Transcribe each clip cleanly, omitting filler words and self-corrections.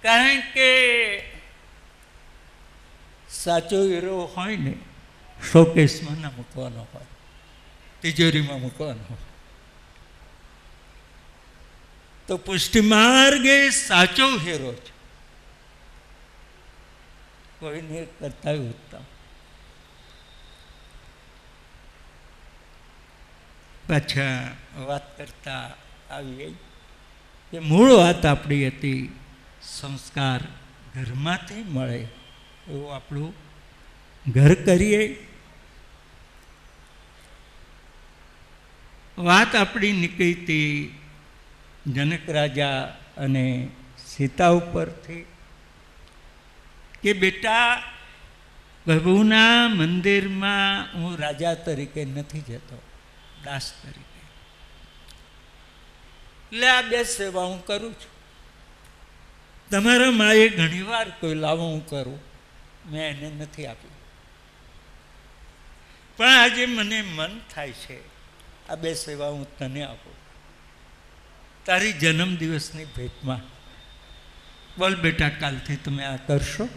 કારણ કે સાચો હીરો હોય ને શોકેસમાં ના મૂકવાનો હોય, તિજોરીમાં મૂકવાનો હોય. તો પુષ્ટિમાર્ગ એ સાચો હીરો છે, કોઈને કરતા ઉત્તમ. પાછા વાત કરતા આવીએ કે મૂળ વાત આપણી હતી, સંસ્કાર ઘરમાંથી મળે એવું આપણું ઘર કરીએ. વાત આપણી નીકળી હતી જનક રાજા અને સીતા ઉપરથી કે બેટા, પ્રભુના મંદિરમાં હું રાજા તરીકે નથી જતો, દાસ તરીકે. એટલે આ બે સેવા હું કરું છું. તમારા માએ ઘણી વાર કોઈ લાવો હું કરું, મેં એને નથી આપ્યું. પણ આજે મને મન થાય છે આ બે સેવા હું તને આપું, તારી જન્મદિવસની ભેટમાં. બોલ બેટા, કાલથી તમે આ કરશો.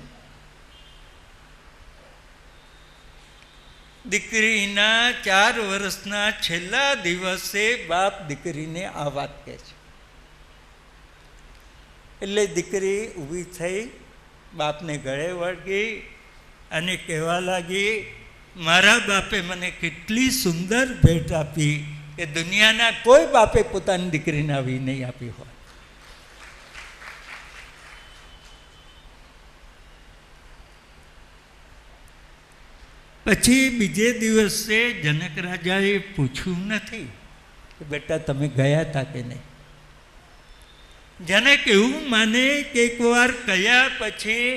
દીકરીના 4 વર્ષના છેલ્લા દિવસે બાપ દીકરીને આ વાત કહે છે. એટલે દીકરી ઊભી થઈ, બાપને ગળે વળગી અને કહેવા લાગી, મારા બાપે મને કેટલી સુંદર ભેટ આપી કે દુનિયાના કોઈ બાપે પોતાની દીકરીને આવી નહીં આપી હોય. પછી બીજે દિવસે જનક રાજાએ પૂછ્યું નથી કે બેટા તમે ગયા હતા કે નહીં. જનક એવું માને કે એકવાર કયા પછી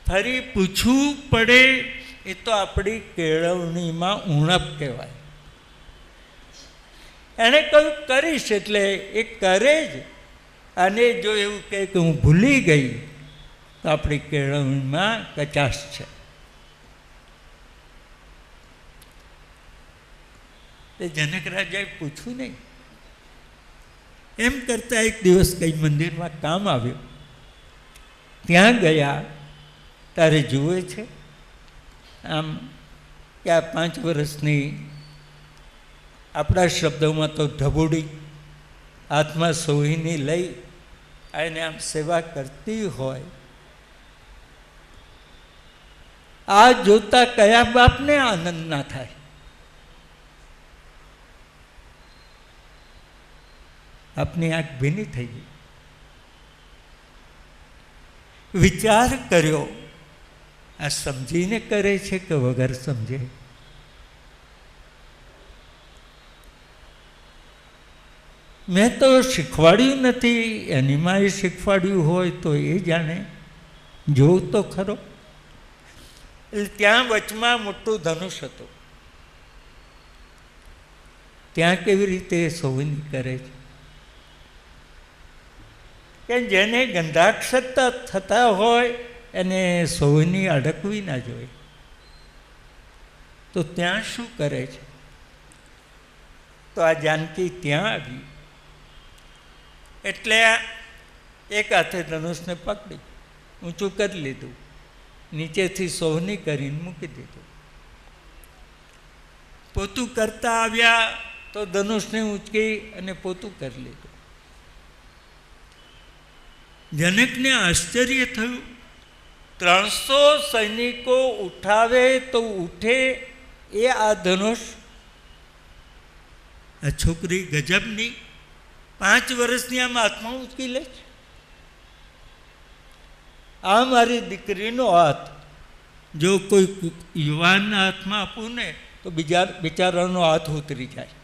ફરી પૂછવું પડે, એ તો આપણી કેળવણીમાં ઉણપ કહેવાય. એણે કહ્યું કરીશ એટલે એ કરે જ, અને જો એવું કહે કે હું ભૂલી ગઈ તો આપણી કેળવણીમાં કચાશ છે. એ જનક રાજાએ પૂછ્યું નહીં. એમ કરતા એક દિવસ કઈ મંદિરમાં કામ આવ્યું, ત્યાં ગયા તારે જુએ છે આમ કે આ 5 વર્ષની, આપણા શબ્દોમાં તો ઢબુડી, હાથમાં સોહીની લઈ અને આમ સેવા કરતી હોય. આ જોતા કયા બાપને આનંદ ના થાય. આપની આંખ ભીની થઈ ગઈ. વિચાર કર્યો, આ સમજીને કરે છે કે વગર સમજે. મેં તો શીખવાડ્યું નથી, એની માએ શીખવાડ્યું હોય તો એ જાણે, જોવું તો ખરો. એટલે ત્યાં વચમાં મોટું ધનુષ હતું, ત્યાં કેવી રીતે સોવની કરે છે કે જેને ગંધાક્ષત થતા હોય એને સોવની અડકવી ના જોઈએ. તો ત્યાં શું કરે છે? તો આ જાનકી ત્યાં આવી એટલે એક હાથે ધનુષને પકડી ઊંચું કરી લીધું, નીચેથી સોવની કરીને મૂકી દીધું. પોતું કરતા આવ્યા તો ધનુષને ઊંચકી અને પોતું કરી લીધું. જનકને આશ્ચર્ય થયું, 300 સૈનિકો ઉઠાવે તો ઉઠે એ આ ધનુષ. આ છોકરી ગજબની, 5 વર્ષની આમ હાથમાં ઊંચકી લે છે. આ મારી દીકરીનો હાથ જો કોઈ યુવાનના હાથમાં આપું ને તો બિચારાનો હાથ ઉતરી જાય.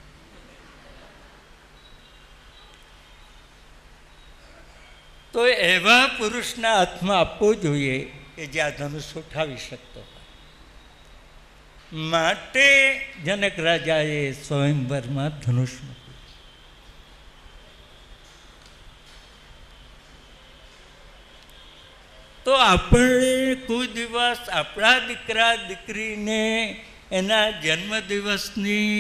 તો એવા પુરુષના હાથમાં આપવો જોઈએ કે જે આ ધનુષ ઉઠાવી શકતો હોય. માટે જનક રાજાએ સ્વયંવરમાં ધનુષ મૂક્યું. તો આપણે કોઈ દિવસ આપણા દીકરા દીકરીને એના જન્મદિવસની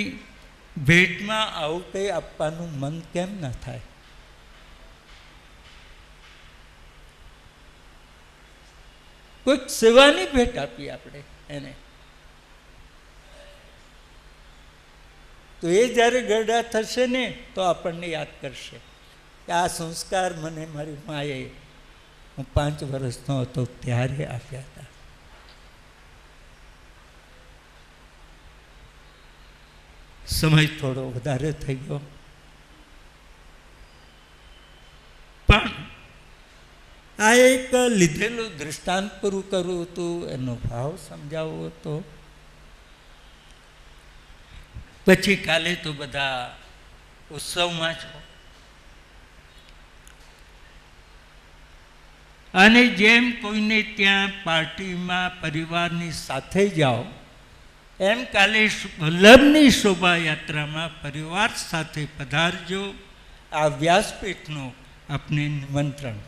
ભેટમાં આવું કંઈ આપવાનું મન કેમ ના થાય? કોઈક સેવાની ભેટ આપી આપણે એને, તો એ જ્યારે ગરડા થશે ને તો આપણને યાદ કરશે કે આ સંસ્કાર મને મારી માએ હું 5 વર્ષનો હતો ત્યારે આપ્યા હતા. સમય થોડો વધારે થઈ ગયો, પણ આ એક લીધેલું દૃષ્ટાંત પૂરું કરવું હતું, એનો ભાવ સમજાવવો હતો. પછી કાલે તો બધા ઉત્સવમાં છો, અને જેમ કોઈને ત્યાં પાર્ટીમાં પરિવારની સાથે જાઓ, એમ કાલે વલ્લભની શોભાયાત્રામાં પરિવાર સાથે પધારજો. આ વ્યાસપીઠનું આપને નિમંત્રણ છે.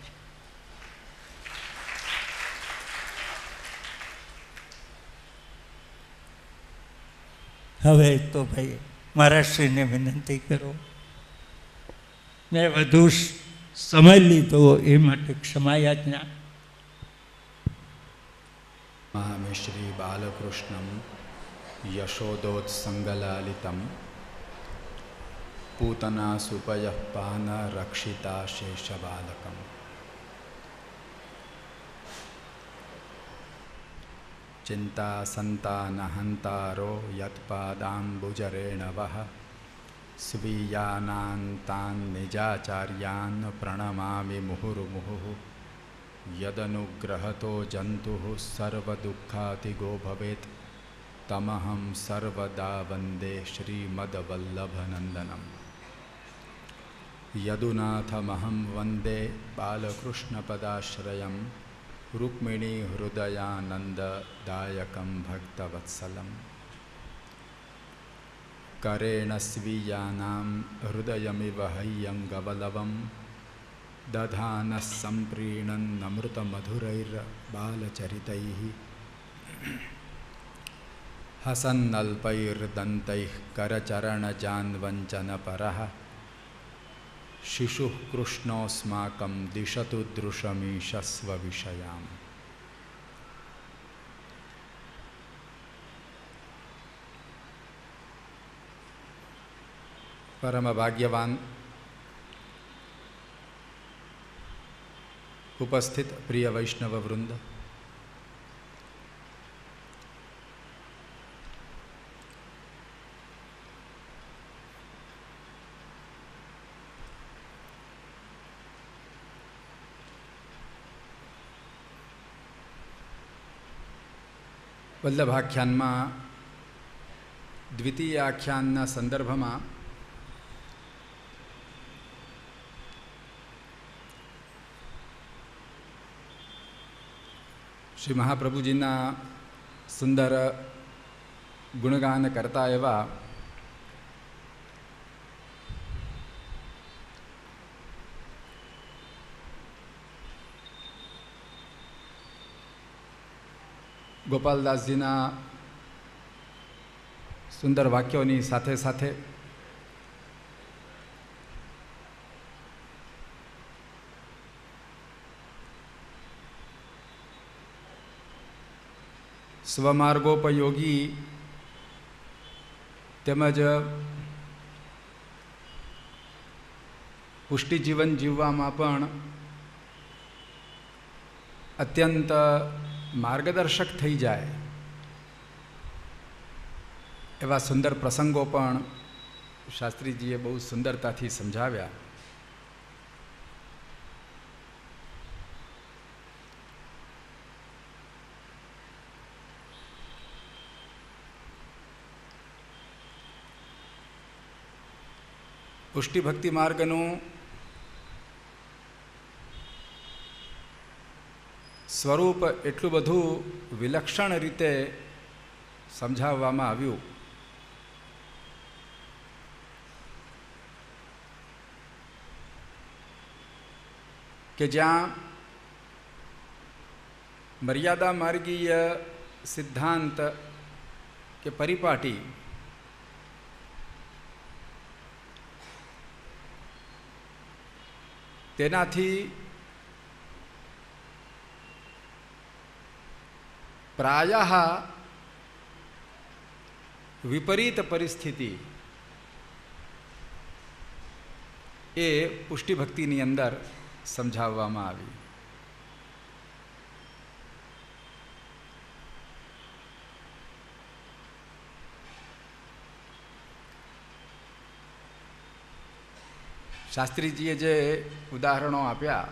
હવે તો ભાઈ મહારાજશ્રીને વિનંતી કરો, મેં વધુ સમય લીધો એ માટે ક્ષમાયાજ્ઞા. મહામે શ્રી બાલકૃષ્ણમ યશોદોત્સંગલાલિતમ પૂતના સુપય પાન રક્ષિતા શેષબાલકમ. ચિંતા સંતાનહંતારો યત્પાદાંબુજરેણવઃ સ્વીયાનાન તાન નિજાચાર્યાન પ્રણમામિ મુહુર્મુહુઃ. યદનુગ્રહતો જંતુઃ સર્વદુઃખાતિગો ભવેત તમહં સર્વદા વંદે શ્રીમદ્વલ્લભનંદનમ. યદુનાથમહં વંદે બાલકૃષ્ણપદાશ્રયં રૂક્મિણી હૃદયાનંદદાયકં ભક્તવત્સલમ. કરેણ સ્વીયાનાં હૃદયમિવ હૈયંગવલવં દધાનઃ સંપ્રીણન્નમૃતમધુરૈર્બાલચરિતૈः હસન્નલ્પૈર્દन्तैः કરચरणजान्वञ्चनपरः શિશુઃ કૃષ્ણોસ્માકં દિશતુ દૃશમીશસ્વવિષયામ. પરમ ભાગ્યવાન ઉપસ્થિત પ્રિય વૈષ્ણવ વૃંદ, વલ્લભાખ્યાનમાં દ્વિતીય આખ્યાનના સંદર્ભમાં શ્રી મહાપ્રભુજીના સુંદર ગુણગાન કરતા એવા ગોપાલદાસજીના સુંદર વાક્યોની સાથે સાથે સ્વમાર્ગોપયોગી તેમજ પુષ્ટિ જીવન જીવવામાં પણ અત્યંત માર્ગદર્શક થઈ જાય એવા સુંદર પ્રસંગો પણ શાસ્ત્રીજીએ બહુ સુંદરતાથી સમજાવ્યા. પુષ્ટિ ભક્તિ માર્ગનું સ્વરૂપ એટલું બધું વિલક્ષણ રીતે સમજાવવામાં આવ્યું કે જ્યાં મર્યાદા માર્ગીય સિદ્ધાંત કે પરિપાટી તેનાથી પ્રાયઃ વિપરીત પરિસ્થિતિ એ પુષ્ટિભક્તિની અંદર સમજાવવામાં આવી. શાસ્ત્રીજીએ જે ઉદાહરણો આપ્યા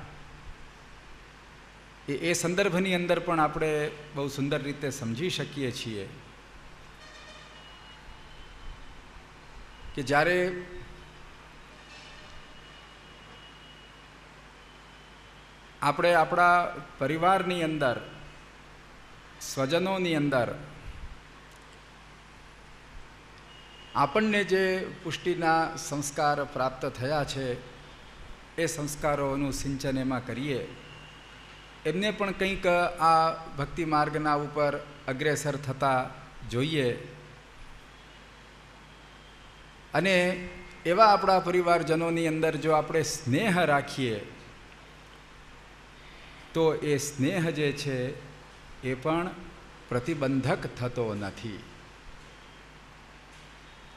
એ સંદર્ભની અંદર પણ આપણે બહુ સુંદર રીતે સમજી શકીએ છીએ કે જ્યારે આપણે આપણા પરિવારની અંદર, સ્વજનોની અંદર આપણને જે પુષ્ટિના સંસ્કાર પ્રાપ્ત થયા છે એ સંસ્કારોનું સિંચન એમાં કરીએ, એમને પણ કંઈક આ ભક્તિ માર્ગના ઉપર અગ્રેસર થતા જોઈએ અને એવા આપણા પરિવારજનોની અંદર જો આપણે સ્નેહ રાખીએ તો એ સ્નેહ જે છે એ પણ પ્રતિબંધક થતો નથી.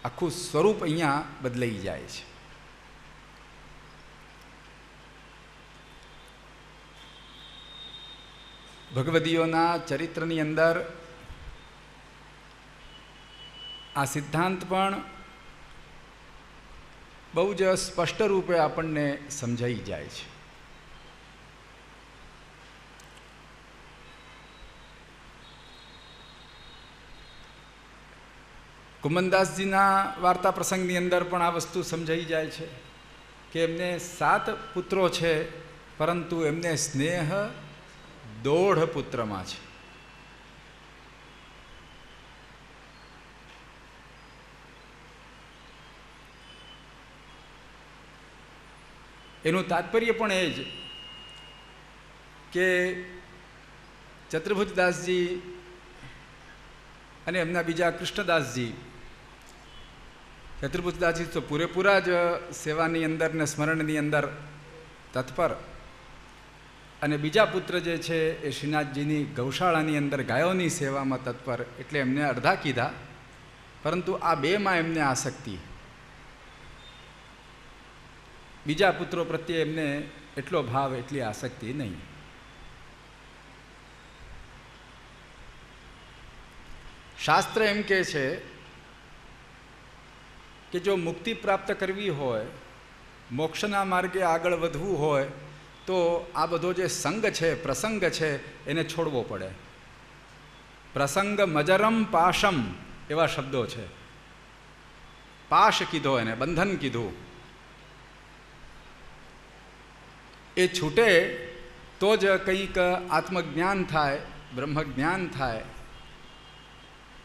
આખું સ્વરૂપ અહીંયા બદલાઈ જાય છે. ભગવદીઓના ચરિત્રની અંદર આ સિદ્ધાંત પણ બહુ જ સ્પષ્ટ રૂપે આપણને સમજાઈ જાય છે. કુમનદાસજીના વાર્તા પ્રસંગની અંદર પણ આ વસ્તુ સમજાઈ જાય છે કે એમને 7 પુત્રો છે, પરંતુ એમને સ્નેહ 1.5 પુત્રમાં છે. એનું તાત્પર્ય પણ એ જ કે ચતુર્ભુજદાસજી અને એમના બીજા કૃષ્ણદાસજી, ચતુર્ભુજદાસજી તો પૂરેપૂરા જ સેવાની અંદર ને સ્મરણની અંદર તત્પર, અને બીજા પુત્ર જે છે એ શ્રીનાથજીની ગૌશાળાની અંદર ગાયોની સેવામાં તત્પર, એટલે એમને અડધા કીધા, પરંતુ આ 2માં એમને આસક્તિ. બીજા પુત્રો પ્રત્યે એમને એટલો ભાવ, એટલી આસક્તિ નહીં. શાસ્ત્ર એમ કહે છે કે જો મુક્તિ પ્રાપ્ત કરવી હોય, મોક્ષના માર્ગે આગળ વધવું હોય, તો આ બધો જે સંગ છે, પ્રસંગ છે, એને છોડવો પડે. પ્રસંગ મજરમ પાશમ એવા શબ્દો છે. પાશ કીધો, એને બંધન કીધું. એ છૂટે તો જ કંઈક આત્મજ્ઞાન થાય, બ્રહ્મજ્ઞાન થાય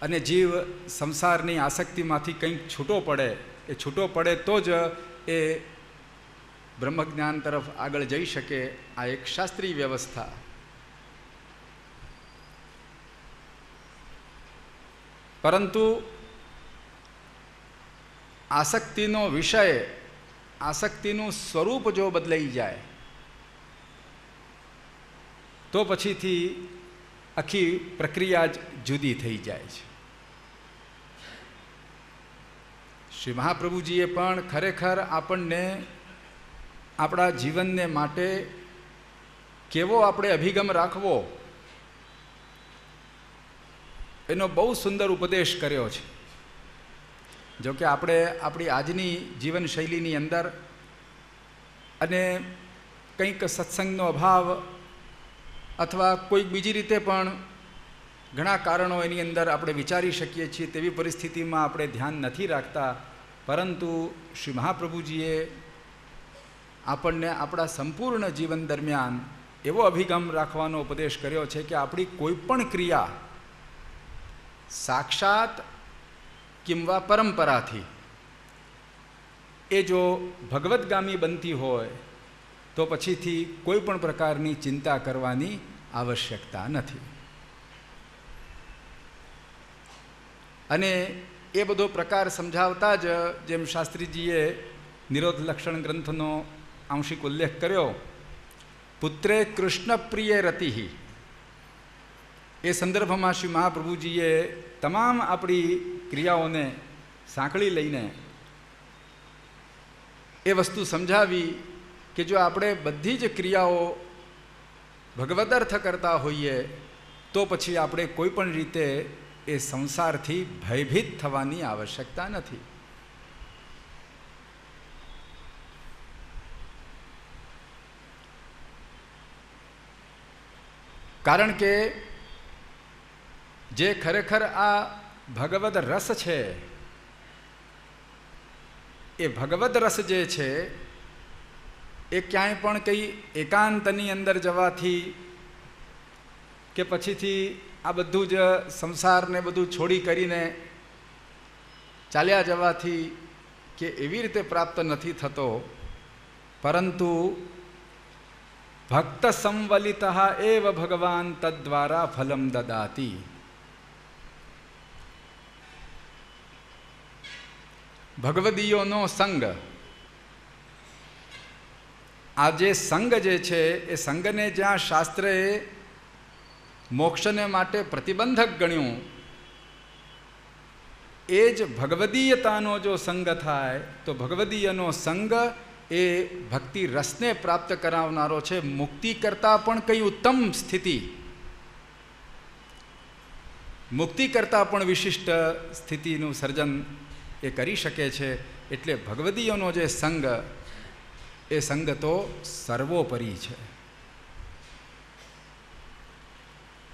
અને જીવ સંસારની આસક્તિમાંથી કંઈક છૂટો પડે. એ છૂટો પડે તો જ એ બ્રહ્મજ્ઞાન તરફ આગળ જઈ શકે. આ એક શાસ્ત્રીય વ્યવસ્થા. પરંતુ આસક્તિનો વિષય, આસક્તિનું સ્વરૂપ જો બદલાઈ જાય તો પછીથી આખી પ્રક્રિયા જ જુદી થઈ જાય છે. શ્રી મહાપ્રભુજીએ પણ ખરેખર આપણને આપણા જીવનને માટે કેવો આપણે અભિગમ રાખવો એનો બહુ સુંદર ઉપદેશ કર્યો છે. જો કે આપણે આપણી આજની જીવનશૈલીની અંદર અને કંઈક સત્સંગનો અભાવ અથવા કોઈક બીજી રીતે પણ ઘણા કારણો એની અંદર આપણે વિચારી શકીએ છીએ, તેવી પરિસ્થિતિમાં આપણે ધ્યાન નથી રાખતા. પરંતુ શ્રી મહાપ્રભુજીએ આપણને આપણા સંપૂર્ણ જીવન દરમિયાન એવો અભિગમ રાખવાનો ઉપદેશ કર્યો છે કે આપણી કોઈ પણ ક્રિયા સાક્ષાત કિંવા પરંપરાથી એ જો ભગવદગામી બનતી હોય તો પછીથી કોઈ પણ પ્રકારની ચિંતા કરવાની આવશ્યકતા નથી. અને એ બધો પ્રકાર સમજાવતા જ જેમ શાસ્ત્રીજીએ નિરોધ લક્ષણ ગ્રંથનો આંશિક ઉલ્લેખ કર્યો, પુત્રે કૃષ્ણ પ્રિય રતિ, એ સંદર્ભમાં શ્રી મહાપ્રભુજીએ તમામ આપણી ક્રિયાઓને સાંકળી લઈને એ વસ્તુ સમજાવી કે જો આપણે બધી જ ક્રિયાઓ ભગવદર્થ કરતા હોઈએ તો પછી આપણે કોઈ પણ રીતે એ સંસારથી ભયભીત થવાની આવશ્યકતા નથી. કારણ કે જે ખરેખર આ ભગવદ રસ છે, એ ભગવદ રસ જે છે એ ક્યાંય પણ કંઈ એકાંતની અંદર જવાથી કે પછીથી આ બધું જ સંસારને બધું છોડી કરીને ચાલ્યા જવાથી કે એવી રીતે પ્રાપ્ત નથી થતો, પરંતુ ભક્ત સંવલિત એવ ભગવાન તદ્વારા ફલમ દદાતિ. ભગવદીયોનો સંગ, આ જે સંગ જે છે એ સંગને જ્યાં શાસ્ત્રએ મોક્ષને માટે પ્રતિબંધક ગણ્યું, એ જ ભગવદીયતાનો જો સંગ થાય તો ભગવદીયનો સંગ એ ભક્તિ રસને પ્રાપ્ત કરાવનારો છે. મુક્તિ કરતાં પણ કંઈ ઉત્તમ સ્થિતિ, મુક્તિ કરતાં પણ વિશિષ્ટ સ્થિતિનું સર્જન એ કરી શકે છે. એટલે ભગવદીયનો જે સંગ, એ સંગ તો સર્વોપરી છે.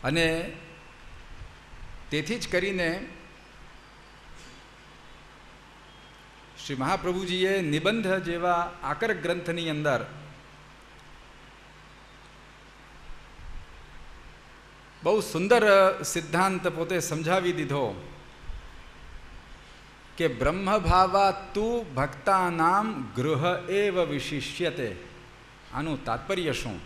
અને તેથી જ કરીને શ્રી મહાપ્રભુજીએ નિબંધ જેવા આકર ગ્રંથની અંદર બહુ સુંદર સિદ્ધાંત પોતે સમજાવી દીધો કે બ્રહ્મભાવા તું ભક્તાનામ ગૃહ એવ વિશિષ્યતે. આનું તાત્પર્ય શું?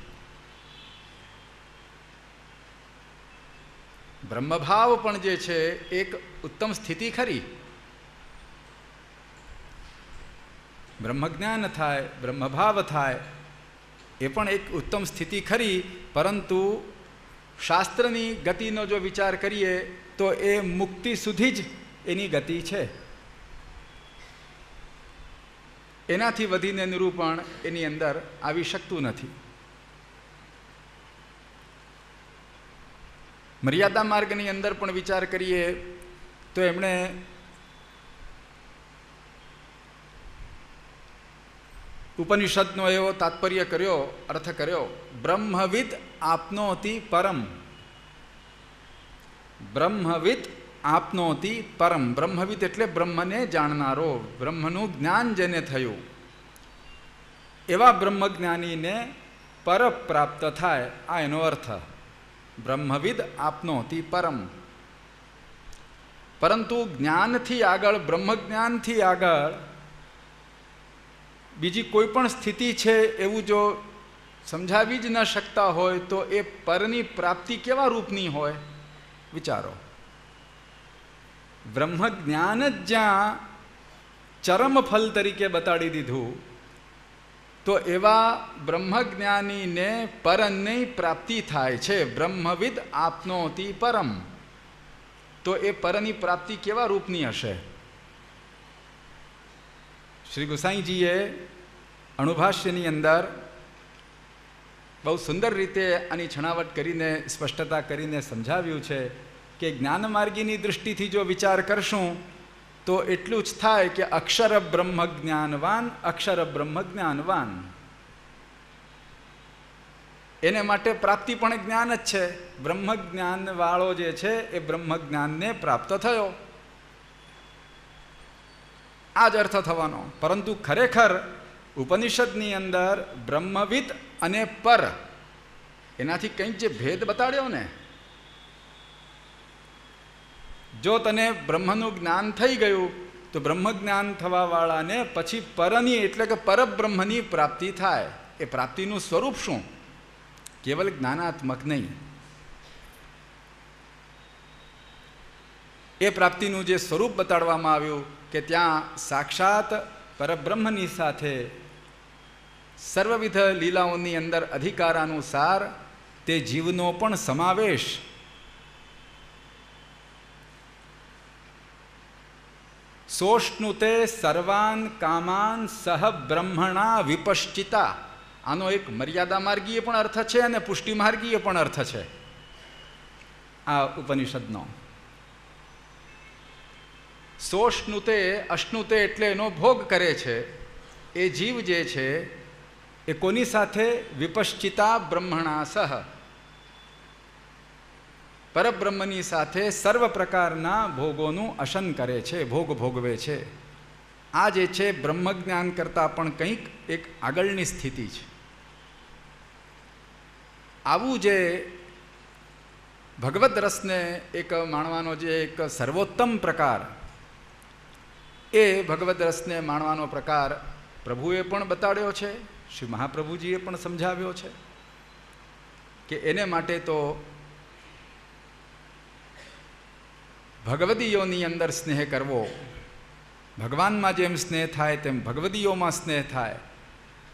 બ્રહ્મભાવ પણ જે છે એક ઉત્તમ સ્થિતિ ખરી. બ્રહ્મજ્ઞાન થાય, બ્રહ્મભાવ થાય, એ પણ એક ઉત્તમ સ્થિતિ ખરી, પરંતુ શાસ્ત્રની ગતિનો જો વિચાર કરીએ તો એ મુક્તિ સુધી જ એની ગતિ છે. એનાથી વધીને નિરૂપણ એની અંદર આવી શકતું નથી. મર્યાદા માર્ગની અંદર પણ વિચાર કરીએ તો એમણે ઉપનિષદનો એવો તાત્પર્ય કર્યો, અર્થ કર્યો, બ્રહ્મવિદ આપનોતિ પરમ. બ્રહ્મવિદ આપનોતિ પરમ. બ્રહ્મવિદ એટલે બ્રહ્મને જાણનારો, બ્રહ્મનું જ્ઞાન જેને થયું, એવા બ્રહ્મજ્ઞાનીને પર પ્રાપ્ત થાય. આ એનો અર્થ. બ્રહ્મવિદ આપનોતિ પરમ. પરંતુ જ્ઞાનથી આગળ, બ્રહ્મજ્ઞાનથી આગળ બીજી કોઈ પણ સ્થિતિ છે એવું જો સમજાવી જ ન શકતા હોય તો એ પરની પ્રાપ્તિ કેવા રૂપની હોય? વિચારો. બ્રહ્મજ્ઞાન જ જ્યાં ચરમ ફલ તરીકે બતાડી દીધું, તો એવા બ્રહ્મજ્ઞાનીને પરની પ્રાપ્તિ થાય છે. બ્રહ્મવિદ આપનોતિ પરમ. તો એ પરની પ્રાપ્તિ કેવા રૂપની હશે? શ્રી ગુસાઈજીએ અણુભાષ્યની અંદર બહુ સુંદર રીતે આની છણાવટ કરીને, સ્પષ્ટતા કરીને સમજાવ્યું છે કે જ્ઞાનમાર્ગીની દૃષ્ટિથી જો વિચાર કરશું તો એટલું જ થાય કે અક્ષર બ્રહ્મ જ્ઞાનવાન, અક્ષર બ્રહ્મ જ્ઞાનવાન. એને માટે પ્રાપ્તિ પણ જ્ઞાન જ છે. બ્રહ્મ જ્ઞાનવાળો જે છે એ બ્રહ્મ જ્ઞાનને પ્રાપ્ત થયો, આ જ અર્થ થવાનો. પરંતુ ખરેખર ઉપનિષદની અંદર બ્રહ્મવિદ અને પર, એનાથી કંઈક જે ભેદ બતાડ્યો ને, જો તને બ્રહ્મનું જ્ઞાન થઈ ગયું તો બ્રહ્મજ્ઞાન થવાવાળાને પછી પરની એટલે કે પરબ્રહ્મની પ્રાપ્તિ થાય. એ પ્રાપ્તિનું સ્વરૂપ શું? કેવલ જ્ઞાનાત્મક નહીં. એ પ્રાપ્તિનું જે સ્વરૂપ બતાડવામાં આવ્યું કે ત્યાં સાક્ષાત પરબ્રહ્મની સાથે સર્વવિધ લીલાઓની અંદર અધિકારાનુસાર તે જીવનો પણ સમાવેશ સોષ્ણુતે સર્વાન કામાન સહ બ્રહ્મણા વિપશ્ચિતા. આનો એક મર્યાદા માર્ગીય પણ અર્થ છે અને પુષ્ટિ માર્ગીય પણ અર્થ છે આ ઉપનિષદનો. સોષ્ણુતે, અશ્નુતે એટલે એનો ભોગ કરે છે. એ જીવ જે છે એ કોની સાથે? વિપશ્ચિતા બ્રહ્મણા સહ, પરબ્રહ્મની સાથે સર્વ પ્રકારના ભોગોનું અશન કરે છે, ભોગ ભોગવે છે. આ જે છે બ્રહ્મજ્ઞાન કરતાં પણ કંઈક એક આગળની સ્થિતિ છે. આવું જે ભગવદ રસને એક માણવાનો જે એક સર્વોત્તમ પ્રકાર, એ ભગવદ રસને માણવાનો પ્રકાર પ્રભુએ પણ બતાડ્યો છે, શ્રી મહાપ્રભુજીએ પણ સમજાવ્યો છે કે એને માટે તો ભગવદીયોની અંદર સ્નેહ કરવો. ભગવાનમાં જેમ સ્નેહ થાય તેમ ભગવદીયોમાં સ્નેહ થાય.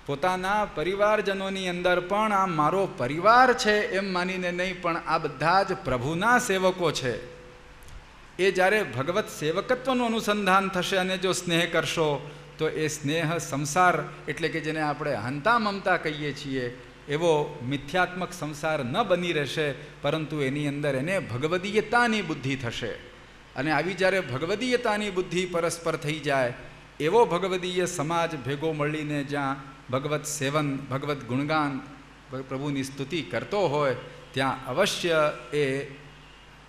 પોતાના પરિવારજનોની અંદર પણ આ મારો પરિવાર છે એમ માનીને નહીં, પણ આ બધા જ પ્રભુના સેવકો છે. એ જ્યારે ભગવત સેવકત્વનું અનુસંધાન થશે અને જો સ્નેહ કરશો તો એ સ્નેહ સંસાર એટલે કે જેને આપણે હંતા મમતા કહીએ છીએ એવો મિથ્યાત્મક સંસાર ન બની રહેશે, પરંતુ એની અંદર એને ભગવદીયતાની બુદ્ધિ થશે. અને આવી જ્યારે ભગવદીયતાની બુદ્ધિ પરસ્પર થઈ જાય એવો ભગવદીય સમાજ ભેગો મળીને જ્યાં ભગવત સેવન, ભગવત ગુણગાન, પ્રભુની સ્તુતિ કરતો હોય ત્યાં અવશ્ય એ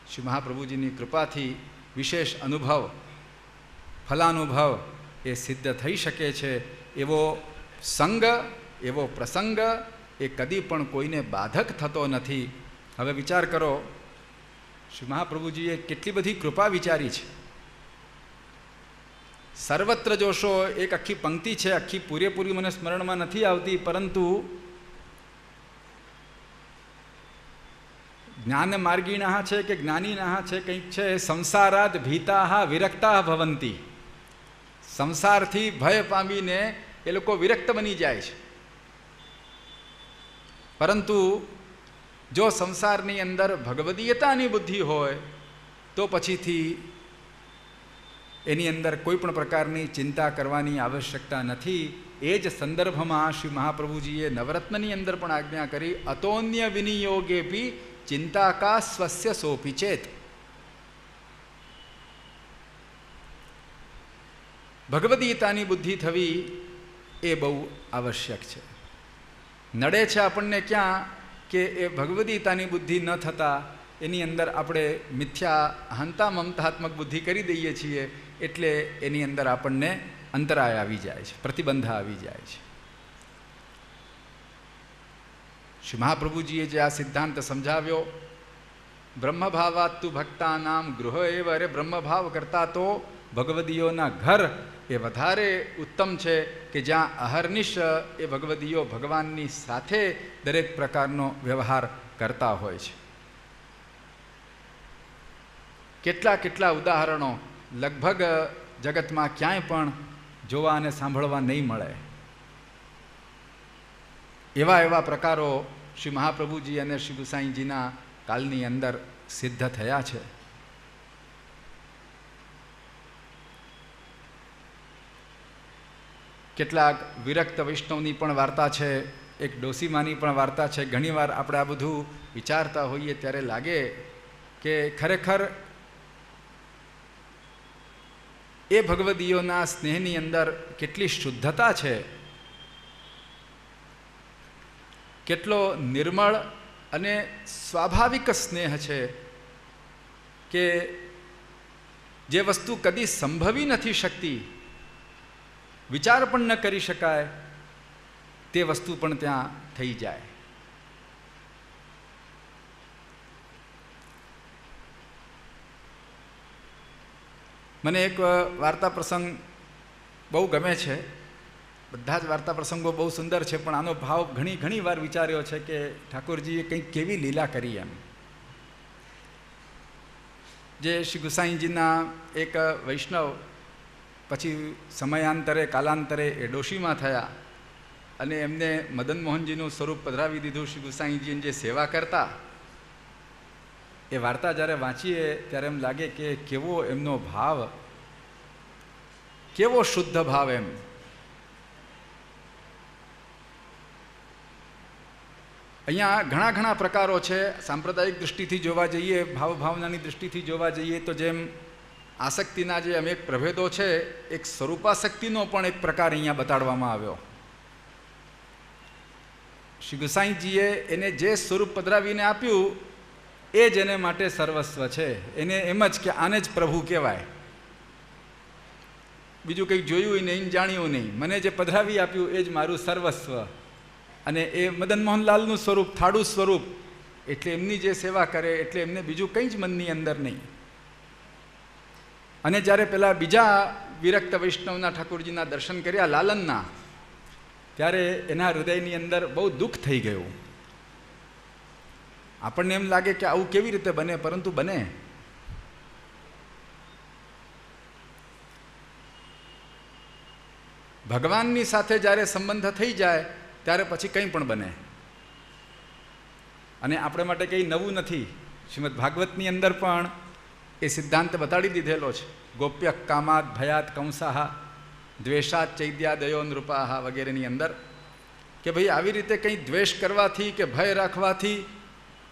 શ્રી મહાપ્રભુજીની કૃપાથી વિશેષ અનુભવ, ફલાનુભવ એ સિદ્ધ થઈ શકે છે. એવો સંગ, એવો પ્રસંગ એ કદી પણ કોઈને બાધક થતો નથી. હવે વિચાર કરો, શ્રી મહાપ્રભુજીએ કેટલી બધી કૃપા વિચારી છે. સર્વત્ર જોશો એક આખી પંક્તિ છે, આખી પૂરેપૂરી મને સ્મરણમાં નથી આવતી, પરંતુ જ્ઞાન માર્ગીણા છે કે જ્ઞાનીના છે કંઈક છે, સંસારાદ ભીતા વિરક્તા ભવંતી. સંસારથી ભય પામીને એ લોકો વિરક્ત બની જાય છે. પરંતુ જો સંસારની અંદર ભગવદીયતાની બુદ્ધિ હોય તો પછીથી એની અંદર કોઈ પણ પ્રકારની ચિંતા કરવાની આવશ્યકતા નથી. એ જ સંદર્ભમાં શ્રી મહાપ્રભુજીએ નવરત્નની અંદર પણ આજ્ઞા કરી, અતોન્ય વિનિયોગેપી ચિંતા કા સ્વસ્ય સોપી ચેત. ભગવદીયતાની બુદ્ધિ થવી એ બહુ આવશ્યક છે. નડે છે આપણને ક્યાં કે એ ભગવદીયતાની બુદ્ધિ ન થતાં એની અંદર આપણે મિથ્યા હંતા મમતાત્મક બુદ્ધિ કરી દઈએ છીએ, એટલે એની અંદર આપણને અંતરાય આવી જાય છે, પ્રતિબંધ આવી જાય છે. શ્રી મહાપ્રભુજીએ જે આ સિદ્ધાંત સમજાવ્યો, બ્રહ્મભાવાત્તુ ભક્તાનામ ગૃહ એવ, અરે બ્રહ્મભાવ કરતાં તો ભગવદીયોના ઘર એ વધારે ઉત્તમ છે કે જ્યાં અહર્નિશ એ ભગવદીયો ભગવાનની સાથે દરેક પ્રકારનો વ્યવહાર કરતા હોય છે. કેટલા કેટલા ઉદાહરણો લગભગ જગતમાં ક્યાંય પણ જોવા અને સાંભળવા નહીં મળે. એવા એવા પ્રકારો શ્રી મહાપ્રભુજી અને શ્રી ગુસાઈજીના કાલની અંદર સિદ્ધ થયા છે. કેટલાક વિરક્ત વૈષ્ણવની પણ વાર્તા છે, એક ડોસીમાની પણ વાર્તા છે. ઘણીવાર આપણે આ બધું વિચારતા હોઈએ ત્યારે લાગે કે ખરેખર એ ભગવદીયોના સ્નેહની અંદર કેટલી શુદ્ધતા છે, કેટલો નિર્મળ અને સ્વાભાવિક સ્નેહ છે કે જે વસ્તુ કદી સંભવી નથી શકતી, વિચાર પણ ન કરી શકાય, તે વસ્તુ પણ ત્યાં થઈ જાય. મને એક વાર્તા પ્રસંગ બહુ ગમે છે. બધા જ વાર્તા પ્રસંગો બહુ સુંદર છે, પણ આનો ભાવ ઘણી વાર વિચાર્યો છે કે ઠાકોરજીએ કંઈક કેવી લીલા કરી એમ. જે શ્રી ગુસાઈજીના એક વૈષ્ણવ પછી સમયાંતરે કાલાંતરે એ ડોશીમાં થયા અને એમને મદન મોહનજીનું સ્વરૂપ પધરાવી દીધું. શ્રી ગુસાઈજીની જે સેવા કરતા એ વાર્તા જ્યારે વાંચીએ ત્યારે એમ લાગે કે કેવો એમનો ભાવ કેવો શુદ્ધ ભાવ! એમ અહીંયા ઘણા ઘણા પ્રકારો છે. સાંપ્રદાયિક દૃષ્ટિથી જોવા જઈએ, ભાવભાવનાની દૃષ્ટિથી જોવા જઈએ તો જેમ આસક્તિના જે અનેક પ્રભેદો છે, એક સ્વરૂપાસક્તિનો પણ એક પ્રકાર અહીંયા બતાડવામાં આવ્યો. શ્રી ગુસાઈજીએ એને જે સ્વરૂપ પધરાવીને આપ્યું એ જ એને માટે સર્વસ્વ છે. એને એમ જ કે આને જ પ્રભુ કહેવાય, બીજું કંઈક જોયું નહીં, જાણ્યું નહીં. મને જે પધરાવી આપ્યું એ જ મારું સર્વસ્વ. અને એ મદન મોહનલાલનું સ્વરૂપ, થાળું સ્વરૂપ, એટલે એમની જે સેવા કરે એટલે એમને બીજું કંઈ જ મનની અંદર નહીં. અને જ્યારે પેલા બીજા વિરક્ત વૈષ્ણવના ઠાકોરજીના દર્શન કર્યા, લાલનના, ત્યારે એના હૃદયની અંદર બહુ દુઃખ થઈ ગયું. આપણને એમ લાગે કે આવું કેવી રીતે બને, પરંતુ બને. ભગવાનની સાથે જ્યારે સંબંધ થઈ જાય ત્યારે પછી કંઈ પણ બને. અને આપણે માટે કંઈ નવું નથી. શ્રીમદ ભાગવતની અંદર પણ એ સિદ્ધાંત બતાડી દીધેલો છે. ગોપ્ય કામાત ભયાત કંસાહા દ્વેષાત ચૈદ્યાદયો નૃપાહા વગેરેની અંદર કે ભાઈ આવી રીતે કંઈ દ્વેષ કરવાથી કે ભય રાખવાથી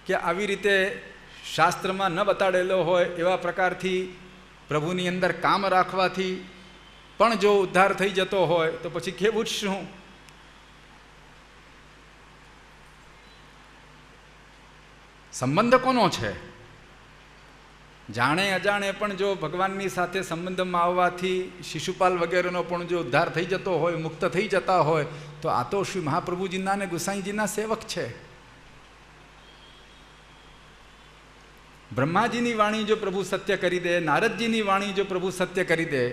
કે આવી રીતે શાસ્ત્રમાં ન બતાડેલો હોય એવા પ્રકારથી પ્રભુની અંદર કામ રાખવાથી પણ જો ઉદ્ધાર થઈ જતો હોય તો પછી કેવું જ શું? સંબંધ કોનો છે? જાણે અજાણે પણ જો ભગવાનની સાથે સંબંધમાં આવવાથી શિશુપાલ વગેરેનો પણ જો ઉદ્ધાર થઈ જતો હોય, મુક્ત થઈ જતા હોય, તો આ તો શ્રી મહાપ્રભુજીના અને ગુસાઈજીના સેવક છે. બ્રહ્માજીની વાણી જો પ્રભુ સત્ય કરી દે, નારદજીની વાણી જો પ્રભુ સત્ય કરી દે,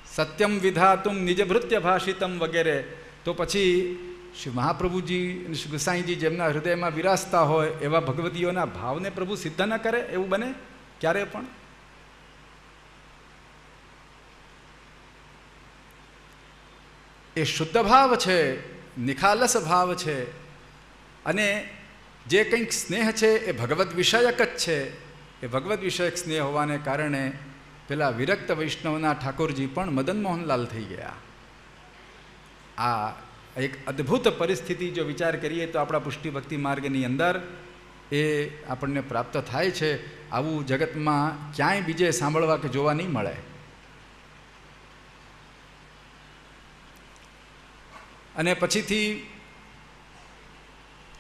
સત્યમ વિધાતુમ નિજભૃત્ય ભાષિતમ વગેરે, તો પછી શ્રી મહાપ્રભુજી અને શ્રી ગુસાઈજી જેમના હૃદયમાં વિરાજતા હોય એવા ભગવતીઓના ભાવને પ્રભુ સિદ્ધ ન કરે? એવું બને ક્યારે પણ? એ શુદ્ધ ભાવ છે, નિખાલસ ભાવ છે. અને જે કંઈક સ્નેહ છે એ ભગવદ વિષયક જ છે. એ ભગવદ વિષયક સ્નેહ હોવાને કારણે પેલા વિરક્ત વૈષ્ણવના ઠાકોરજી પણ મદન મોહનલાલ થઈ ગયા. આ એક અદ્ભુત પરિસ્થિતિ જો વિચાર કરીએ તો આપણા પુષ્ટિ ભક્તિ માર્ગની અંદર એ આપણને પ્રાપ્ત થાય છે. આવું જગતમાં ક્યાંય બીજે સાંભળવા કે જોવા નહીં મળે. અને પછીથી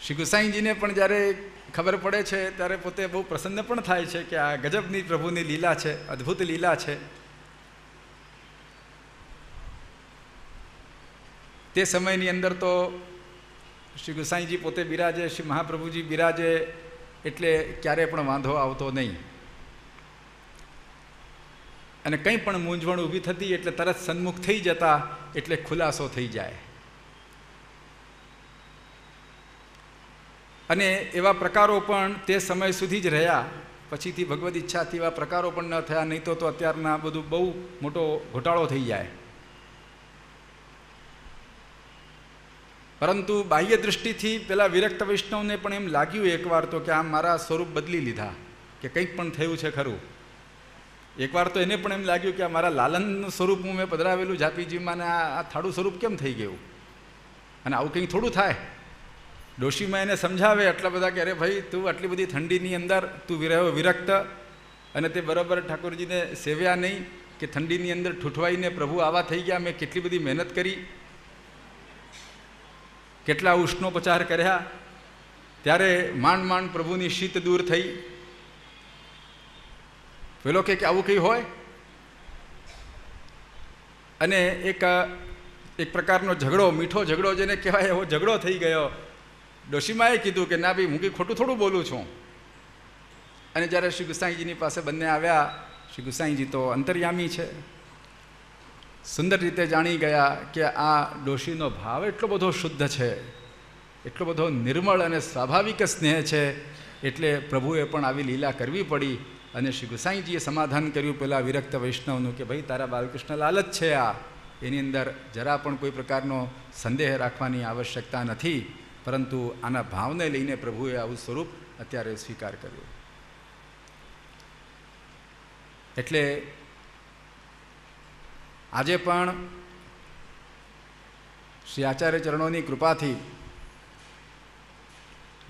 શ્રી ગુસાઈજીને પણ જ્યારે ખબર પડે છે ત્યારે પોતે બહુ પ્રસન્ન પણ થાય છે કે આ ગજબની પ્રભુની લીલા છે, અદ્ભુત લીલા છે. તે સમયની અંદર તો શ્રી ગુસાઈજી પોતે બિરાજે, શ્રી મહાપ્રભુજી બિરાજે, એટલે ક્યારેય પણ વાંધો આવતો નહીં. અને કંઈ પણ મૂંઝવણ ઊભી થતી એટલે તરત સન્મુખ થઈ જતા, એટલે ખુલાસો થઈ જાય. અને એવા પ્રકારો પણ તે સમય સુધી જ રહ્યા. પછીથી ભગવદ ઈચ્છાથી એવા પ્રકારો પણ ન થયા. નહીં તો અત્યારના બધું બહુ મોટો ઘોટાળો થઈ જાય. પરંતુ બાહ્ય દૃષ્ટિથી પેલા વિરક્ત વૈષ્ણવને પણ એમ લાગ્યું એકવાર તો કે આમ મારા સ્વરૂપ બદલી લીધા, કે કંઈક પણ થયું છે ખરું. એકવાર તો એને પણ એમ લાગ્યું કે આ મારા લાલનનું સ્વરૂપ હું મેં પધરાવેલું જાપીજીમાં, આ થાળું સ્વરૂપ કેમ થઈ ગયું? અને આવું કંઈ થોડું થાય. ડોશીમાં એને સમજાવે એટલા બધા કે અરે ભાઈ, તું આટલી બધી ઠંડીની અંદર તું રહ્યો વિરક્ત, અને તે બરાબર ઠાકોરજીને સેવ્યા નહીં, કે ઠંડીની અંદર ઠૂઠવાઈને પ્રભુ આવા થઈ ગયા. મેં કેટલી બધી મહેનત કરી, કેટલા ઉષ્ણોપચાર કર્યા, ત્યારે માંડ માંડ પ્રભુની શીત દૂર થઈ. પેલો કે આવું કંઈ હોય? અને એક પ્રકારનો ઝઘડો, મીઠો ઝઘડો જેને કહેવાય, એવો ઝઘડો થઈ ગયો. ડોશીમાએ કીધું કે ના ભાઈ, હું કંઈ ખોટું થોડું બોલું છું. અને જ્યારે શ્રી ગુસાઈજીની પાસે બંને આવ્યા, શ્રી ગુસાઈજી તો અંતર્યામી છે, સુંદર રીતે જાણી ગયા કે આ ડોશીનો ભાવ એટલો બધો શુદ્ધ છે, એટલો બધો નિર્મળ અને સ્વાભાવિક સ્નેહ છે, એટલે પ્રભુએ પણ આવી લીલા કરવી પડી. અને શ્રી ગુસાઈજીએ સમાધાન કર્યું પેલા વિરક્ત વૈષ્ણવનું કે ભાઈ, તારા બાલકૃષ્ણલાલ જ છે આ, એની અંદર જરા પણ કોઈ પ્રકારનો સંદેહ રાખવાની આવશ્યકતા નથી. પરંતુ આના ભાવને લઈને પ્રભુએ આવું સ્વરૂપ અત્યારે સ્વીકાર કર્યું. એટલે આજે પણ શ્રી આચાર્ય ચરણોની કૃપાથી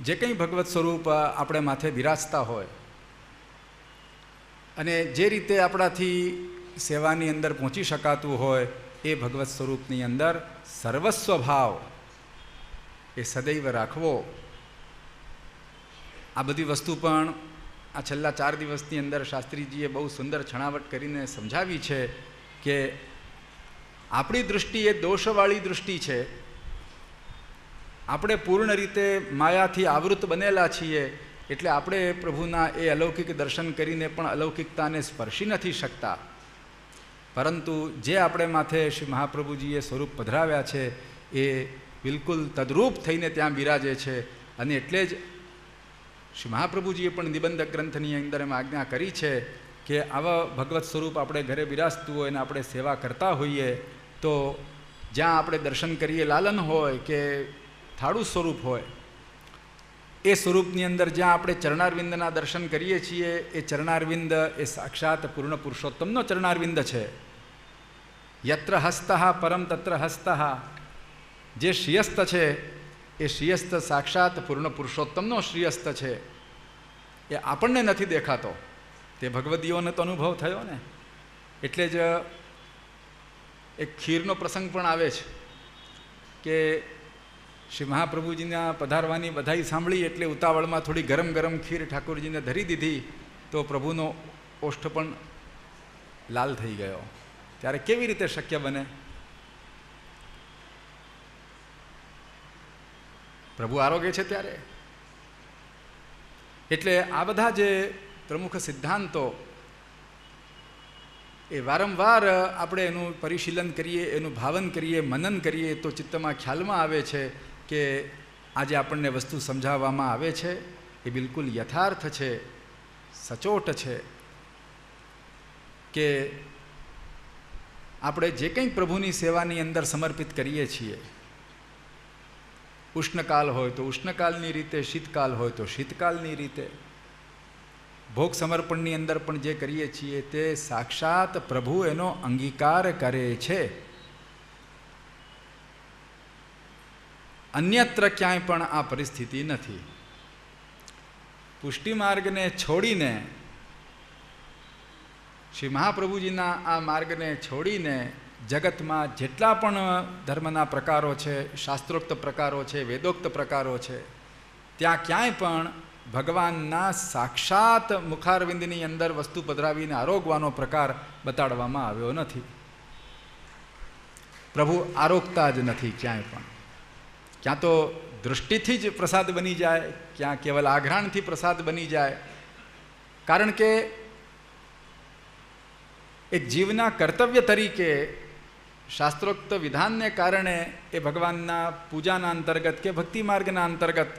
જે કંઈ ભગવત સ્વરૂપ આપણે માથે બિરાજતા હોય અને જે રીતે આપણાથી સેવાની અંદર પહોંચી શકાતું હોય એ ભગવત સ્વરૂપની અંદર સર્વસ્વ ભાવ એ સદૈવ રાખવો. આ બધી વસ્તુ પણ આ છેલ્લા 4 દિવસની અંદર શાસ્ત્રીજીએ બહુ સુંદર છણાવટ કરીને સમજાવી છે કે આપણી દૃષ્ટિ એ દોષવાળી દૃષ્ટિ છે. આપણે પૂર્ણ રીતે માયાથી આવૃત બનેલા છીએ એટલે આપણે પ્રભુના એ અલૌકિક દર્શન કરીને પણ અલૌકિકતાને સ્પર્શી નથી શકતા. પરંતુ જે આપણે માથે શ્રી મહાપ્રભુજીએ સ્વરૂપ પધરાવ્યા છે એ બિલકુલ તદરૂપ થઈને ત્યાં બિરાજે છે. અને એટલે જ શ્રી મહાપ્રભુજીએ પણ નિબંધ ગ્રંથની અંદર એમાં આજ્ઞા કરી છે કે આવા ભગવત સ્વરૂપ આપણે ઘરે બિરાજતું હોય અને આપણે સેવા કરતા હોઈએ તો જ્યાં આપણે દર્શન કરીએ લાલન હોય કે થાળું સ્વરૂપ હોય એ સ્વરૂપની અંદર જ્યાં આપણે ચરણારવિંદના દર્શન કરીએ છીએ એ ચરણારવિંદ એ સાક્ષાત પૂર્ણ પુરુષોત્તમનો ચરણારવિંદ છે. યત્ર હસ્તઃ પરમ તત્ર હસ્તઃ, જે શ્રીયસ્ત છે એ શ્રીયસ્ત સાક્ષાત પૂર્ણ પુરુષોત્તમનો શ્રીયસ્ત છે. એ આપણને નથી દેખાતો, તે ભગવદીઓને તો અનુભવ થયો ને. એટલે જ એક ખીરનો પ્રસંગ પણ આવે છે કે શ્રી મહાપ્રભુજીના પધારવાની બધાઈ સાંભળી એટલે ઉતાવળમાં થોડી ગરમ ગરમ ખીર ઠાકોરજીને ધરી દીધી તો પ્રભુનો ઓષ્ઠ પણ લાલ થઈ ગયો. ત્યારે કેવી રીતે શક્ય બને? પ્રભુ આરોગ્ય છે ત્યારે. એટલે આ બધા જે પ્રમુખ સિદ્ધાંતો એ વારંવાર આપણે એનું પરિશીલન કરીએ, એનું ભાવન કરીએ, મનન કરીએ તો ચિત્તમાં ખ્યાલમાં આવે છે કે આજે આપણને વસ્તુ સમજાવવામાં આવે છે એ બિલકુલ યથાર્થ છે, સચોટ છે. કે આપણે જે કંઈ પ્રભુની સેવાની અંદર સમર્પિત કરીએ છીએ, ઉષ્ણકાલ હોય તો ઉષ્ણકાલની રીતે, શીતકાલ હોય તો શીતકાલની રીતે, ભોગ સમર્પણની અંદર પણ જે કરીએ છીએ તે સાક્ષાત પ્રભુ એનો અંગીકાર કરે છે. અન્યત્ર ક્યાંય પણ આ પરિસ્થિતિ નથી. પુષ્ટિ માર્ગને છોડીને, શ્રી મહાપ્રભુજીના આ માર્ગને છોડીને જગતમાં જેટલા પણ ધર્મના પ્રકારો છે, શાસ્ત્રોક્ત પ્રકારો છે, વેદોક્ત પ્રકારો છે, ત્યાં ક્યાંય પણ ભગવાનના સાક્ષાત મુખારવિંદની અંદર વસ્તુ પધરાવીને આરોગવાનો પ્રકાર બતાડવામાં આવ્યો નથી. પ્રભુ આરોગતા જ નથી ક્યાંય પણ. ક્યાં તો દૃષ્ટિથી જ પ્રસાદ બની જાય, ક્યાં કેવલ આઘ્રાણથી પ્રસાદ બની જાય. કારણ કે એક જીવના કર્તવ્ય તરીકે શાસ્ત્રોક્ત વિધાનને કારણે એ ભગવાનના પૂજાના અંતર્ગત કે ભક્તિ માર્ગના અંતર્ગત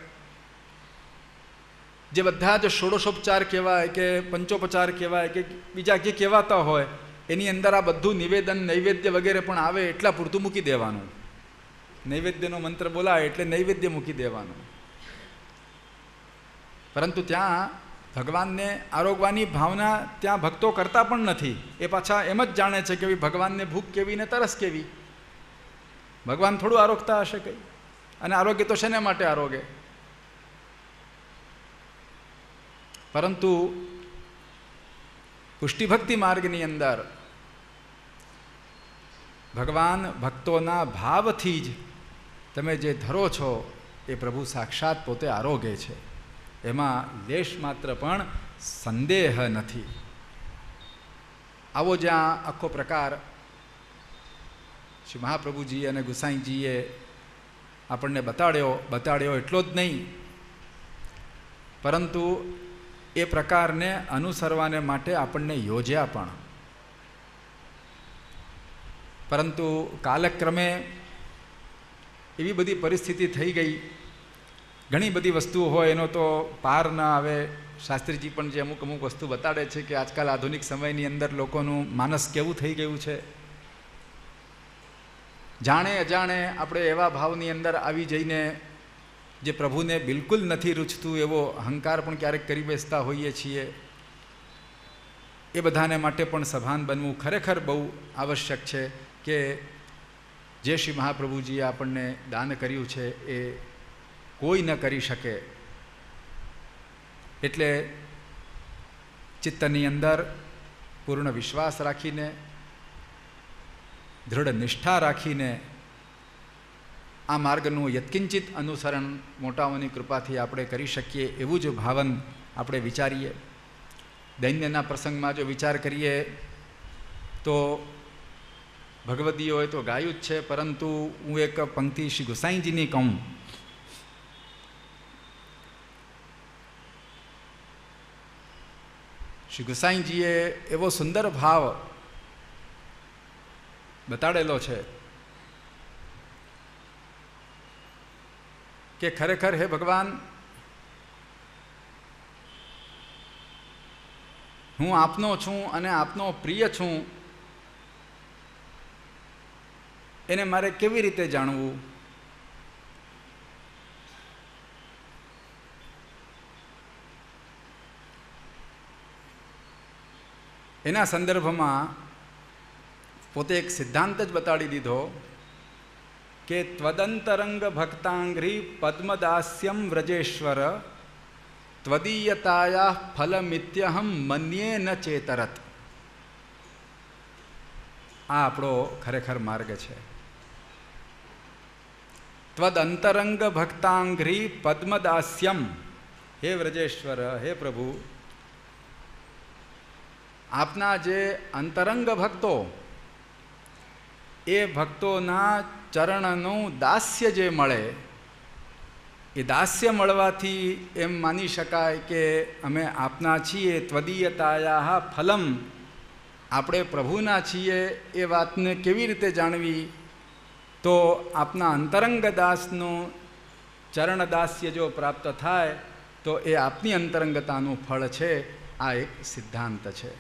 જે બધા જ ષોડશોપચાર કહેવાય કે પંચોપચાર કહેવાય કે બીજા જે કહેવાતા હોય એની અંદર આ બધું નિવેદન, નૈવેદ્ય વગેરે પણ આવે એટલા પૂરતું મૂકી દેવાનું. નૈવેદ્યનો મંત્ર બોલાય એટલે નૈવેદ્ય મૂકી દેવાનું. પરંતુ ત્યાં ભગવાનને આરોગવાની ભાવના ત્યાં ભક્તો કરતા પણ નથી. એ પાછા એમ જ જાણે છે કે ભગવાનને ભૂખ કેવી ને તરસ કેવી. ભગવાન થોડું આરોગતા હશે કંઈ? અને આરોગ્ય તો શેને માટે આરોગે? પરંતુ પુષ્ટિભક્તિ માર્ગની અંદર ભગવાન ભક્તોના ભાવથી જ તમે જે ધરો છો એ પ્રભુ સાક્ષાત પોતે આરોગે છે. એમાં લેશ માત્ર પણ સંદેહ નથી. આવો જ્યાં આખો પ્રકાર શ્રી મહાપ્રભુજી અને ગુસાઈજીએ આપણને બતાડ્યો એટલો જ નહીં, પરંતુ એ પ્રકારને અનુસરવાને માટે આપણને યોજ્યા પણ. પરંતુ કાલક્રમે એવી બધી પરિસ્થિતિ થઈ ગઈ, ઘણી બધી વસ્તુઓ હોય એનો તો પાર ન આવે. શાસ્ત્રીજી પણ જે અમુક વસ્તુ બતાડે છે કે આજકાલ આધુનિક સમયની અંદર લોકોનું માનસ કેવું થઈ ગયું છે. જાણે અજાણે આપણે એવા ભાવની અંદર આવી જઈને જે પ્રભુને બિલકુલ નથી રૂચતું એવો અહંકાર પણ ક્યારેક કરી બેસતા હોઈએ છીએ. એ બધાને માટે પણ સભાન બનવું ખરેખર બહુ આવશ્યક છે કે જે શ્રી મહાપ્રભુજીએ આપણને દાન કર્યું છે એ કોઈ ન કરી શકે. એટલે ચિત્તની અંદર પૂર્ણ વિશ્વાસ રાખીને, દૃઢ નિષ્ઠા રાખીને આ માર્ગનું યત્કિંચિત અનુસરણ મોટાઓની કૃપાથી આપણે કરી શકીએ એવું જ ભાવન આપણે વિચારીએ. દૈન્યના પ્રસંગમાં જો વિચાર કરીએ તો ભગવદીઓએ તો ગાયું જ છે, પરંતુ હું એક પંક્તિ શ્રી ગુસાઈજીની કહું. શ્રી ગુસાઈજીએ એવો સુંદર ભાવ બતાડેલો છે કે ખરેખર હે ભગવાન, હું આપનો છું અને આપનો પ્રિય છું, એને મારે કેવી રીતે જાણવું? એના સંદર્ભમાં પોતે એક સિદ્ધાંત જ બતાડી દીધો કે ત્વદંતરંગ ભક્તાંઘ્રી પદ્મદાસ્યમ વ્રજેશ્વર ત્વદીયતાયા ફલમિત્યહમ મન્યે ન ચેતરત. આ આપણો ખરેખર માર્ગ છે. ત્વદંતરંગ ભક્તાંઘ્રી પદ્મદાસ્યમ, હે વ્રજેશ્વર, હે પ્રભુ, આપના જે અંતરંગ ભક્તો, એ ભક્તોના ચરણનું દાસ્ય જે મળે, એ દાસ્ય મળવાથી એમ માની શકાય કે અમે આપના છીએ. ત્વદીયતાયા ફલમ, આપણે પ્રભુના છીએ એ વાતને કેવી રીતે જાણવી? તો આપના અંતરંગ દાસનું ચરણ દાસ્ય જો પ્રાપ્ત થાય તો એ આપની અંતરંગતાનું ફળ છે. આ એક સિદ્ધાંત છે.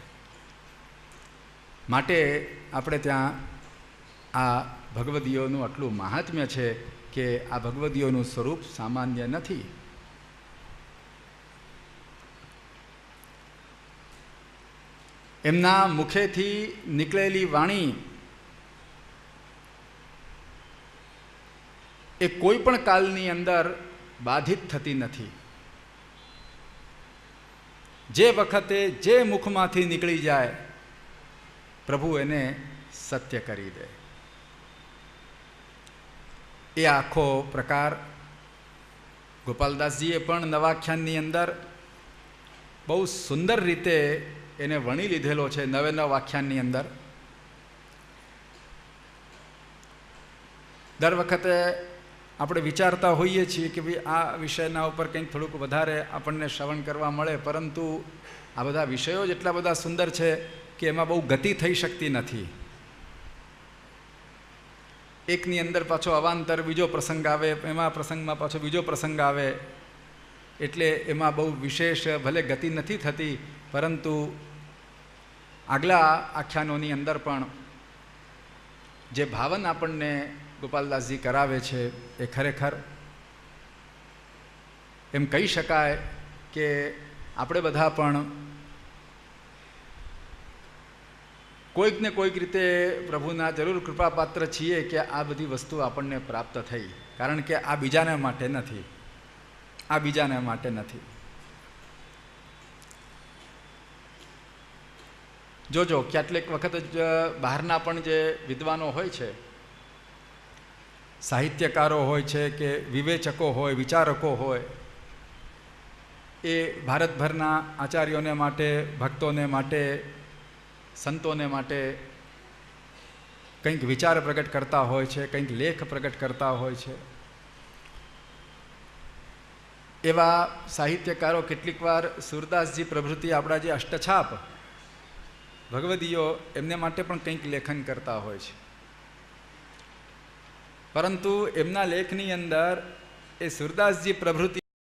માટે આપણે ત્યાં આ ભગવદીઓનું આટલું મહાત્મ્ય છે કે આ ભગવદીઓનું સ્વરૂપ સામાન્ય નથી. એમના મુખેથી નીકળેલી વાણી એ કોઈ પણ કાલની અંદર બાધિત થતી નથી. જે વખતે જે મુખમાંથી નીકળી જાય, પ્રભુ એને સત્ય કરી દે. એ આખો પ્રકાર ગોપાલદાસજીએ પણ નવાખ્યાનની અંદર બહુ સુંદર રીતે એને વણી લીધેલો છે. 9 આખ્યાનની અંદર દર વખતે આપણે વિચારતા હોઈએ છીએ કે ભાઈ આ વિષયના ઉપર કંઈક થોડુંક વધારે આપણને શ્રવણ કરવા મળે, પરંતુ આ બધા વિષયો જ એટલા બધા સુંદર છે કે એમાં બહુ ગતિ થઈ શકતી નથી. એકની અંદર પાછો અવાંતર બીજો પ્રસંગ આવે, એમાં પ્રસંગમાં પાછો બીજો પ્રસંગ આવે, એટલે એમાં બહુ વિશેષ ભલે ગતિ નથી થતી, પરંતુ આગલા આખ્યાનોની અંદર પણ જે ભાવન આપણને ગોપાલદાસજી કરાવે છે એ ખરેખર એમ કહી શકાય કે આપણે બધા પણ કોઈક ને કોઈક રીતે પ્રભુના જરૂર કૃપાપાત્ર છીએ કે આ બધી વસ્તુ આપણને પ્રાપ્ત થઈ. કારણ કે આ બીજાને માટે નથી, આ બીજાને માટે નથી. જોજો કેટલીક વખત જ બહારના પણ જે વિદ્વાનો હોય છે, સાહિત્યકારો હોય છે કે વિવેચકો હોય, વિચારકો હોય, એ ભારતભરના આચાર્યોને માટે, ભક્તોને માટે, સંતોને માટે કંઈક વિચાર પ્રગટ કરતા હોય છે, કંઈક લેખ પ્રગટ કરતા હોય છે. એવા સાહિત્યકારો કેટલીક વાર સુરદાસજી પ્રભૃતિ આપણા જે અષ્ટછાપ ભગવદીઓ, એમને માટે પણ કંઈક લેખન કરતા હોય છે. પરંતુ એમના લેખની અંદર એ સુરદાસજી પ્રભૃતિ